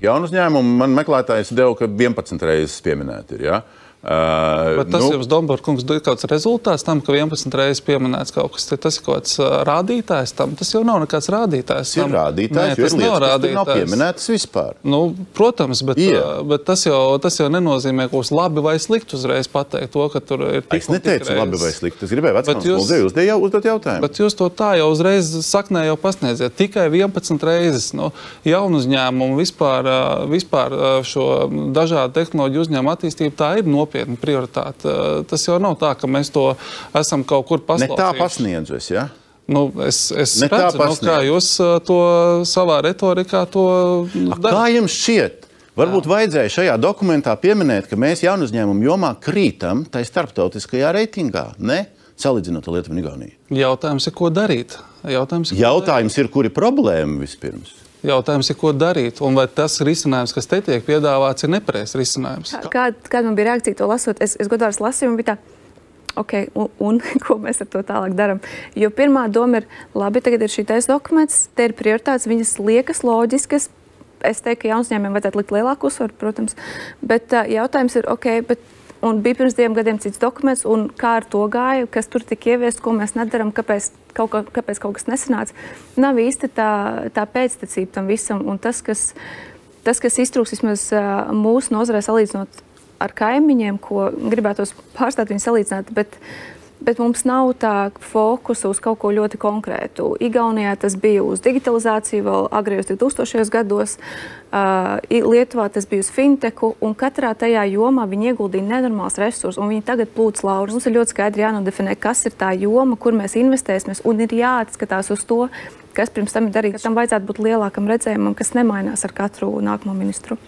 Jaunu uzņēmumu man meklētājs deva, ka 11 reizes pieminēti ir, ja? Bet tas jums, Dombūr kungs, ir kāds rezultāts tam, ka 11 reizes pieminēts kaut kas. Tas ir kaut kāds rādītājs tam. Tas jau nav nekāds rādītājs. Tas ir rādītājs, jo ir lietas, kas tur nav pieminētas vispār. Nu, protams, bet tas jau nenozīmē, ka būs labi vai slikti uzreiz pateikt to, ka tur ir tik un tik reizes. Es neteicu labi vai slikti. Es gribēju Vecmāmas muzeju uzdot jautājumu. Bet jūs to tā jau uzreiz saknē jau pasniedziet. Tikai 11 reizes. Nu, jaunu uzņēmumu vispār šo dažādu tehnoloģiju uzņēmumu attīstību tā ir nopietna prioritāte. Tas jau nav tā, ka mēs to esam kaut kur paslaucījuši. Ne tā pasniedzu es, ja? Nu, es redzu, kā jūs to savā retorikā to darat. Kā jums šķiet? Varbūt vajadzēja šajā dokumentā pieminēt, ka mēs jaunu uzņēmumu jomā krītam tai starptautiskajā reitingā, ne? Salīdzinot ar Lietuvu un Igauniju. Jautājums ir, ko darīt? Jautājums ir, kuri problēma vispirms? Jautājums ir, ko darīt, un vai tas risinājums, kas te tiek piedāvāts, ir nepareizs risinājums? Kāda man bija reakcija to lasot? Es godīgi lasīju, un bija tā, ok, un ko mēs ar to tālāk daram? Jo pirmā doma ir, labi, tagad ir šī taisa dokuments, te ir prioritātes, viņas liekas loģiskas. Es teiktu, ka jaunuzņēmumiem vajadzētu likt lielāku uzsvaru, protams, bet jautājums ir, ok, un bija pirms 2 gadiem cits dokuments, un kā ar to gāja, kas tur tika ieviest, ko mēs nedaram, kāpēc kaut kas nesanāca. Nav īsti tā pēctecība tam visam, un tas, kas iztrūks vismaz mūsu nozarē salīdzinot ar kaimiņiem, ko gribētos pārstāt viņu salīdzināt, bet mums nav tā fokusa uz kaut ko ļoti konkrētu. Igaunijā tas bija uz digitalizāciju vēl agrējos 2000. gados, Lietuvā tas bija uz finteku, un katrā tajā jomā viņi ieguldīja nenormāls resursus, un viņi tagad plūc laurus. Mums ir ļoti skaidri jānodefinē, kas ir tā joma, kur mēs investēsimies, un ir jāatskatās uz to, kas pirms tam ir darīts. Tam vajadzētu būt lielākam redzējumam, kas nemainās ar katru nākamo ministru.